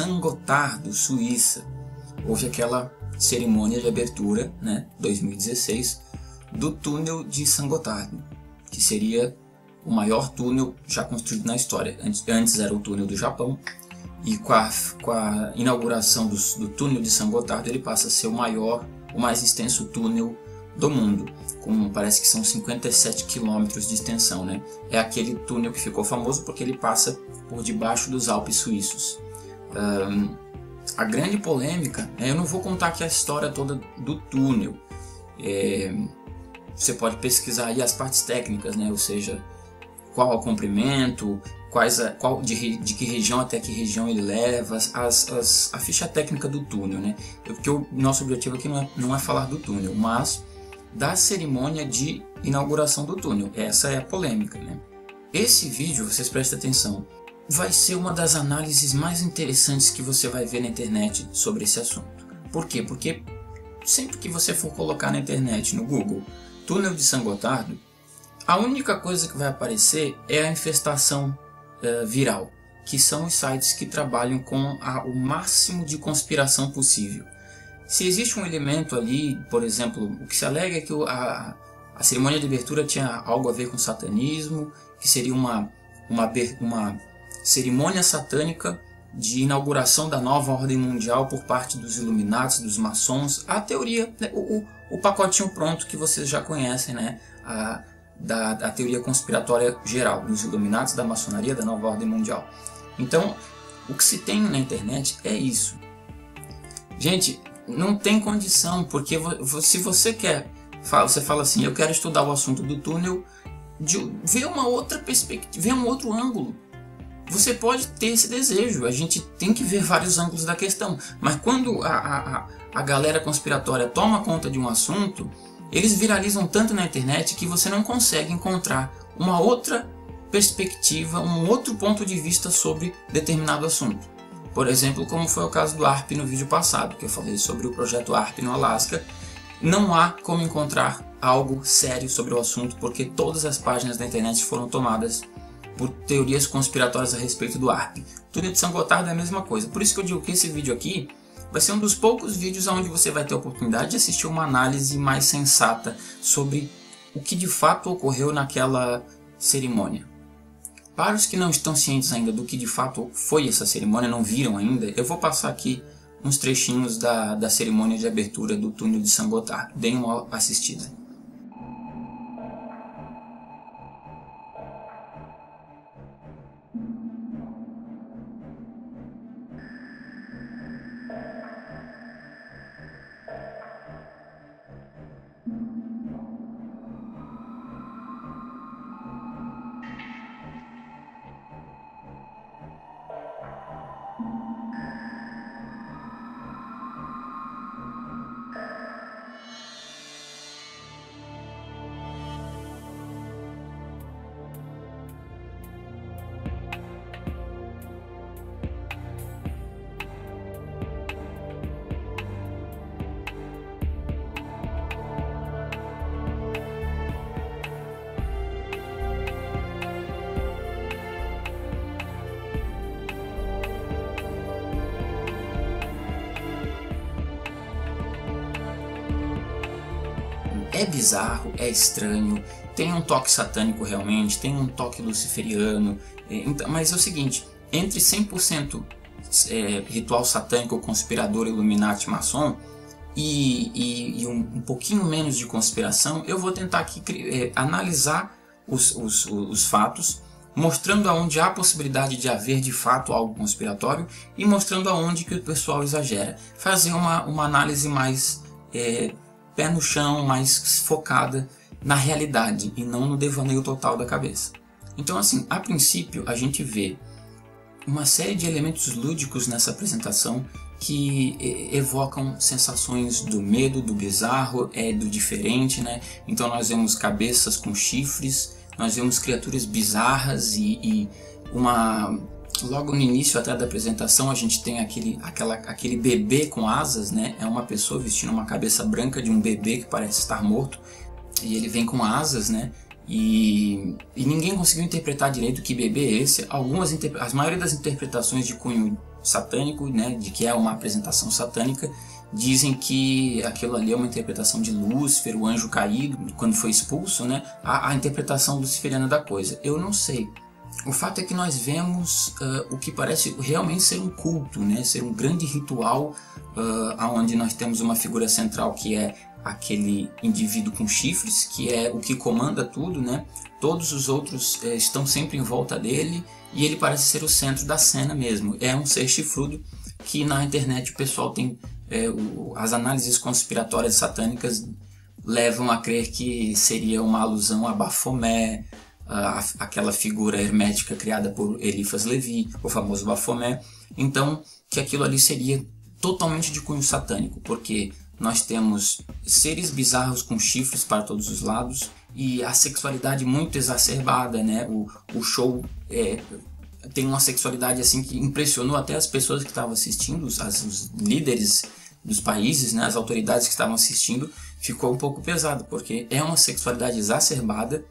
Saint-Gothard, Suíça, houve aquela cerimônia de abertura, né, 2016, do túnel de Saint-Gothard, que seria o maior túnel já construído na história. Antes era o túnel do Japão, e com a inauguração do túnel de Saint-Gothard, ele passa a ser o mais extenso túnel do mundo, parece que são 57 quilômetros de extensão, né? É aquele túnel que ficou famoso porque ele passa por debaixo dos Alpes suíços. A grande polêmica, eu não vou contar aqui a história toda do túnel, você pode pesquisar aí as partes técnicas, né? Ou seja, qual é o comprimento, de que região até que região ele leva, a ficha técnica do túnel, né? Porque o nosso objetivo aqui não é falar do túnel, mas da cerimônia de inauguração do túnel. Essa é a polêmica, né? Esse vídeo, vocês prestem atenção, vai ser uma das análises mais interessantes que você vai ver na internet sobre esse assunto. Por quê? Porque sempre que você for colocar na internet, no Google, túnel de Saint-Gothard, a única coisa que vai aparecer é a infestação viral, que são os sites que trabalham com o máximo de conspiração possível. Se existe um elemento ali, por exemplo, o que se alega é que a cerimônia de abertura tinha algo a ver com satanismo, que seria uma cerimônia satânica de inauguração da nova ordem mundial por parte dos Illuminati, dos maçons, a teoria, né, o pacotinho pronto que vocês já conhecem, né, da teoria conspiratória geral, dos Illuminati, da maçonaria, da nova ordem mundial. Então, o que se tem na internet é isso. Gente, não tem condição, porque se você você fala assim, eu quero estudar o assunto do túnel, ver uma outra perspectiva, ver um outro ângulo. Você pode ter esse desejo, a gente tem que ver vários ângulos da questão, mas quando a galera conspiratória toma conta de um assunto, eles viralizam tanto na internet que você não consegue encontrar uma outra perspectiva, um outro ponto de vista sobre determinado assunto. Por exemplo, como foi o caso do ARP no vídeo passado, que eu falei sobre o projeto ARP no Alasca. Não há como encontrar algo sério sobre o assunto, porque todas as páginas da internet foram tomadas por teorias conspiratórias a respeito do ARP. O túnel de Saint-Gothard é a mesma coisa. Por isso que eu digo que esse vídeo aqui vai ser um dos poucos vídeos onde você vai ter a oportunidade de assistir uma análise mais sensata sobre o que de fato ocorreu naquela cerimônia. Para os que não estão cientes ainda do que de fato foi essa cerimônia, não viram ainda, eu vou passar aqui uns trechinhos da cerimônia de abertura do túnel de Saint-Gothard. Deem uma assistida. É bizarro, é estranho, tem um toque satânico realmente, tem um toque luciferiano, mas é o seguinte, entre 100% ritual satânico, conspirador, Illuminati, maçom, e um pouquinho menos de conspiração, eu vou tentar aqui analisar os fatos, mostrando aonde há a possibilidade de haver de fato algo conspiratório e mostrando aonde que o pessoal exagera. Fazer uma análise mais pé no chão, mais focada na realidade e não no devaneio total da cabeça. Então, assim, a princípio a gente vê uma série de elementos lúdicos nessa apresentação que evocam sensações do medo, do bizarro, do diferente, né? Então nós vemos cabeças com chifres, nós vemos criaturas bizarras e logo no início até da apresentação a gente tem aquele bebê com asas, né? É uma pessoa vestindo uma cabeça branca de um bebê que parece estar morto e ele vem com asas, né? E ninguém conseguiu interpretar direito que bebê é esse. A maioria das interpretações de cunho satânico, né, de que é uma apresentação satânica. Dizem que aquilo ali é uma interpretação de Lúcifer, o anjo caído, quando foi expulso, né? A interpretação luciferiana da coisa. Eu não sei. O fato é que nós vemos o que parece realmente ser um culto, né? Ser um grande ritual, onde nós temos uma figura central que é aquele indivíduo com chifres, que é o que comanda tudo, né? Todos os outros estão sempre em volta dele e ele parece ser o centro da cena mesmo. É um ser chifrudo que na internet o pessoal tem... as análises conspiratórias satânicas levam a crer que seria uma alusão a Baphomet, aquela figura hermética criada por Eliphas Levi, o famoso Baphomet. Então, que aquilo ali seria totalmente de cunho satânico, porque nós temos seres bizarros com chifres para todos os lados e a sexualidade muito exacerbada, né? O show tem uma sexualidade assim que impressionou até as pessoas que estavam assistindo, os líderes dos países, né? As autoridades que estavam assistindo. Ficou um pouco pesado, porque é uma sexualidade exacerbada,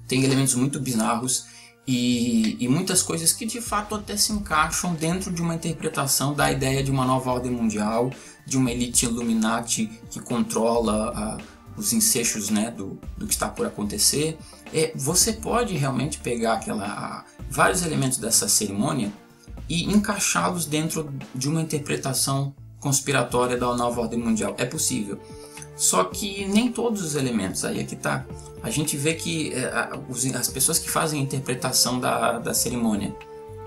tem elementos muito bizarros e muitas coisas que de fato até se encaixam dentro de uma interpretação da ideia de uma nova ordem mundial, de uma elite Illuminati que controla os ensechos, né, do que está por acontecer. Você pode realmente pegar vários elementos dessa cerimônia e encaixá-los dentro de uma interpretação conspiratória da nova ordem mundial. É possível. Só que nem todos os elementos, aí é que tá. A gente vê que as pessoas que fazem a interpretação da cerimônia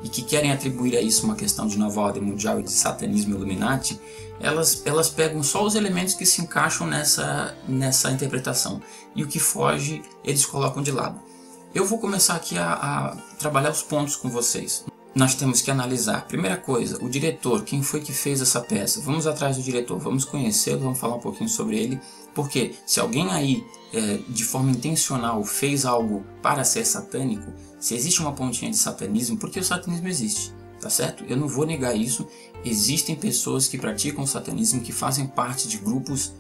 e que querem atribuir a isso uma questão de nova ordem mundial e de satanismo Illuminati, elas pegam só os elementos que se encaixam nessa interpretação. E o que foge, eles colocam de lado. Eu vou começar aqui a trabalhar os pontos com vocês. Nós temos que analisar, primeira coisa, o diretor, quem foi que fez essa peça? Vamos atrás do diretor, vamos conhecê-lo, vamos falar um pouquinho sobre ele, porque se alguém aí, de forma intencional, fez algo para ser satânico, se existe uma pontinha de satanismo, porque o satanismo existe, tá certo? Eu não vou negar isso, existem pessoas que praticam o satanismo, que fazem parte de grupos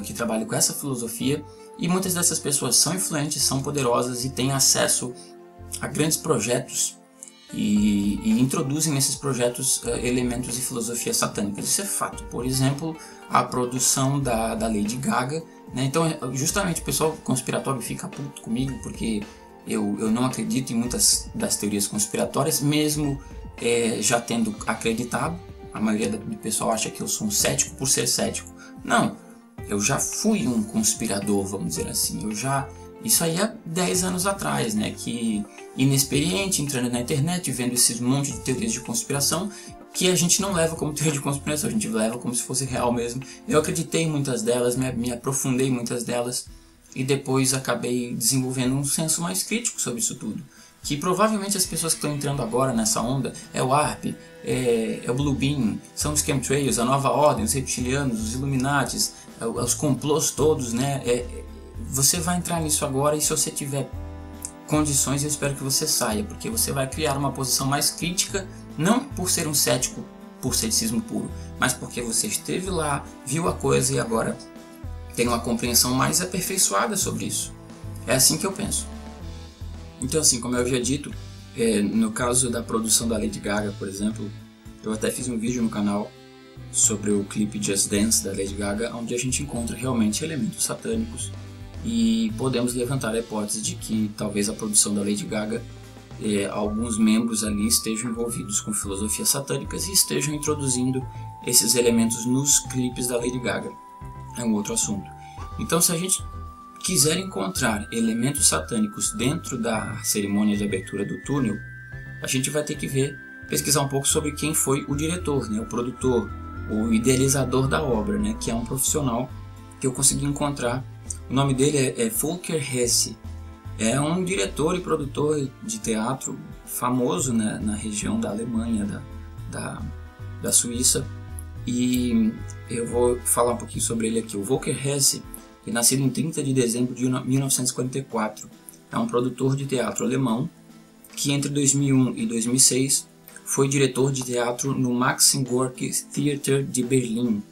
que trabalham com essa filosofia, e muitas dessas pessoas são influentes, são poderosas e têm acesso a grandes projetos, e introduzem nesses projetos elementos de filosofia satânica. Isso é fato. Por exemplo, a produção da Lady Gaga, né? Então, justamente o pessoal conspiratório fica puto comigo porque eu não acredito em muitas das teorias conspiratórias, mesmo já tendo acreditado. A maioria do pessoal acha que eu sou um cético por ser cético. Não, eu já fui um conspirador, vamos dizer assim. Isso aí há 10 anos atrás, né? Que inexperiente, entrando na internet, vendo esses monte de teorias de conspiração, que a gente não leva como teoria de conspiração, a gente leva como se fosse real mesmo. Eu acreditei em muitas delas, me aprofundei em muitas delas, e depois acabei desenvolvendo um senso mais crítico sobre isso tudo. Que provavelmente as pessoas que estão entrando agora nessa onda é o ARP, é o Blue Beam, são os chemtrails, a nova ordem, os reptilianos, os Illuminatis, os complôs todos, né? Você vai entrar nisso agora e se você tiver condições eu espero que você saia, porque você vai criar uma posição mais crítica, não por ser um cético por ceticismo puro, mas porque você esteve lá, viu a coisa e agora tem uma compreensão mais aperfeiçoada sobre isso. É assim que eu penso. Então, assim, como eu havia dito, no caso da produção da Lady Gaga, por exemplo, eu até fiz um vídeo no canal sobre o clipe Just Dance da Lady Gaga, onde a gente encontra realmente elementos satânicos e podemos levantar a hipótese de que talvez a produção da Lady Gaga, alguns membros ali estejam envolvidos com filosofias satânicas e estejam introduzindo esses elementos nos clipes da Lady Gaga. É um outro assunto. Então, se a gente quiser encontrar elementos satânicos dentro da cerimônia de abertura do túnel, a gente vai ter que pesquisar um pouco sobre quem foi o diretor, né, o produtor, o idealizador da obra, né, que é um profissional que eu consegui encontrar. O nome dele é Volker Hesse. É um diretor e produtor de teatro famoso, né, na região da Alemanha, da Suíça. E eu vou falar um pouquinho sobre ele aqui. O Volker Hesse é nascido em 30 de dezembro de 1944. É um produtor de teatro alemão que entre 2001 e 2006 foi diretor de teatro no Maxim Gorki Theater de Berlim.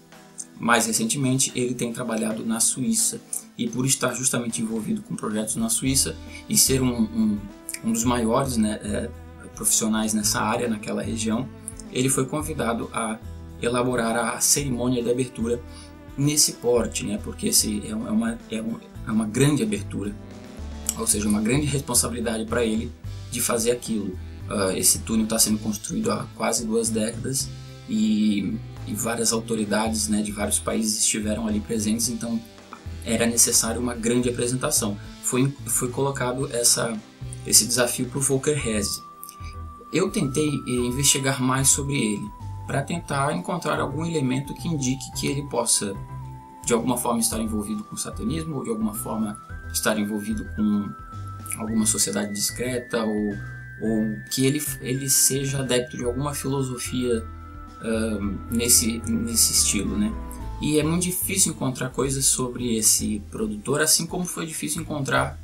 Mais recentemente, ele tem trabalhado na Suíça, e por estar justamente envolvido com projetos na Suíça e ser um dos maiores, né, profissionais nessa área, naquela região, ele foi convidado a elaborar a cerimônia de abertura nesse porte, né? Porque é uma grande abertura, ou seja, uma grande responsabilidade para ele de fazer aquilo. Esse túnel está sendo construído há quase 2 décadas e várias autoridades, né, de vários países estiveram ali presentes, então era necessário uma grande apresentação. Foi colocado esse desafio para o Volker Hesse. Eu tentei investigar mais sobre ele, para tentar encontrar algum elemento que indique que ele possa, de alguma forma, estar envolvido com o satanismo, ou de alguma forma estar envolvido com alguma sociedade discreta, ou que ele seja adepto de alguma filosofia nesse estilo, né? E é muito difícil encontrar coisas sobre esse produtor, assim como foi difícil encontrar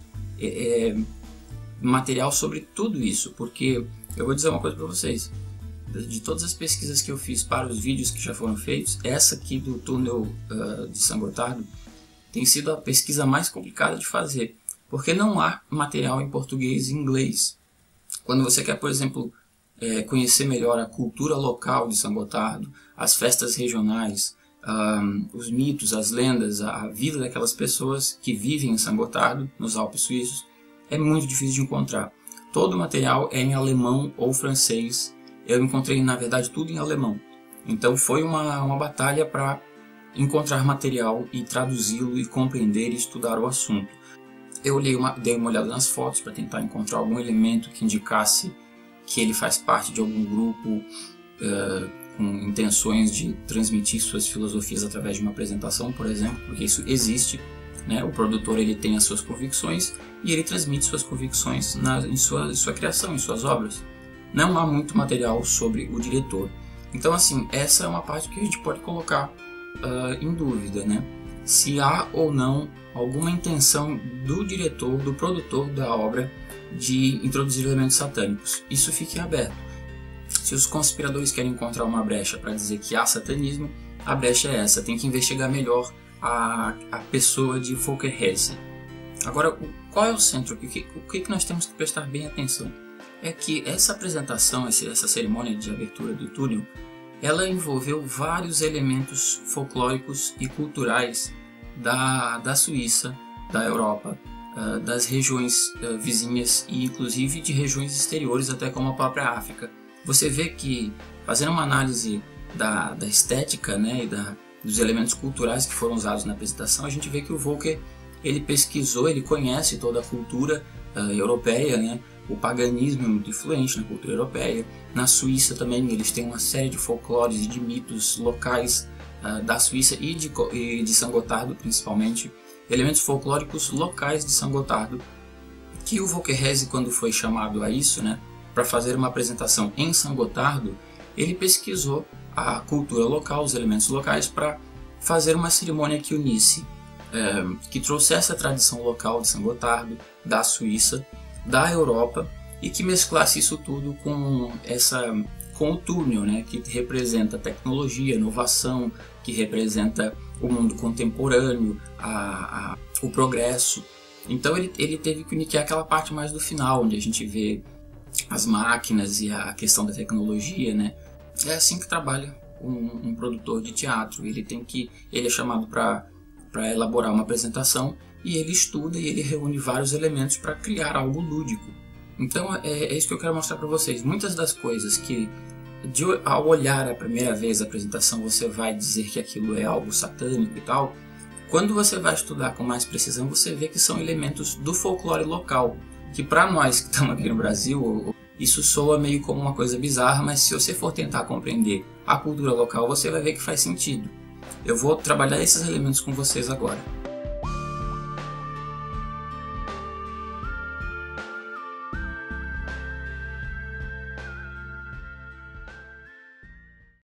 material sobre tudo isso, porque eu vou dizer uma coisa para vocês: de todas as pesquisas que eu fiz para os vídeos que já foram feitos, essa aqui do túnel de San Gotardo tem sido a pesquisa mais complicada de fazer, porque não há material em português e inglês. Quando você quer, por exemplo, conhecer melhor a cultura local de San Gotardo, as festas regionais, os mitos, as lendas, a vida daquelas pessoas que vivem em San Gotardo, nos Alpes Suíços, é muito difícil de encontrar. Todo o material é em alemão ou francês. Eu encontrei, na verdade, tudo em alemão. Então foi uma batalha para encontrar material e traduzi-lo e compreender e estudar o assunto. Eu dei uma olhada nas fotos para tentar encontrar algum elemento que indicasse que ele faz parte de algum grupo com intenções de transmitir suas filosofias através de uma apresentação, por exemplo, porque isso existe, né? O produtor, ele tem as suas convicções e ele transmite suas convicções em sua criação, em suas obras. Não há muito material sobre o diretor. Então, assim, essa é uma parte que a gente pode colocar em dúvida, né? Se há ou não alguma intenção do diretor, do produtor da obra, de introduzir elementos satânicos. Isso fica em aberto. Se os conspiradores querem encontrar uma brecha para dizer que há satanismo, a brecha é essa. Tem que investigar melhor a pessoa de Volker Hesse. Agora, qual é o centro? O que nós temos que prestar bem atenção? É que essa apresentação, essa cerimônia de abertura do túnel, ela envolveu vários elementos folclóricos e culturais da Suíça, da Europa, das regiões vizinhas e inclusive de regiões exteriores, até como a própria África. Você vê que, fazendo uma análise da estética, né, e dos elementos culturais que foram usados na apresentação, a gente vê que o Volker, ele pesquisou, ele conhece toda a cultura europeia, né? O paganismo é muito influente na cultura europeia. Na Suíça também eles têm uma série de folclores e de mitos locais da Suíça e de San Gotardo, principalmente. Elementos folclóricos locais de San Gotardo, que o Volker Hesse, quando foi chamado a isso, né, para fazer uma apresentação em San Gotardo, ele pesquisou a cultura local, os elementos locais, para fazer uma cerimônia que unisse, que trouxesse a tradição local de San Gotardo, da Suíça, da Europa, e que mesclasse isso tudo com o túnel, né, que representa tecnologia, inovação, que representa o mundo contemporâneo, o progresso. Então ele teve que unir aquela parte mais do final, onde a gente vê as máquinas e a questão da tecnologia, né? É assim que trabalha um produtor de teatro. Ele é chamado para elaborar uma apresentação, e ele estuda e ele reúne vários elementos para criar algo lúdico. Então é isso que eu quero mostrar para vocês. Muitas das coisas que, ao olhar a primeira vez a apresentação, você vai dizer que aquilo é algo satânico e tal, quando você vai estudar com mais precisão, você vê que são elementos do folclore local, que para nós que estamos aqui no Brasil, isso soa meio como uma coisa bizarra, mas se você for tentar compreender a cultura local, você vai ver que faz sentido. Eu vou trabalhar esses elementos com vocês agora.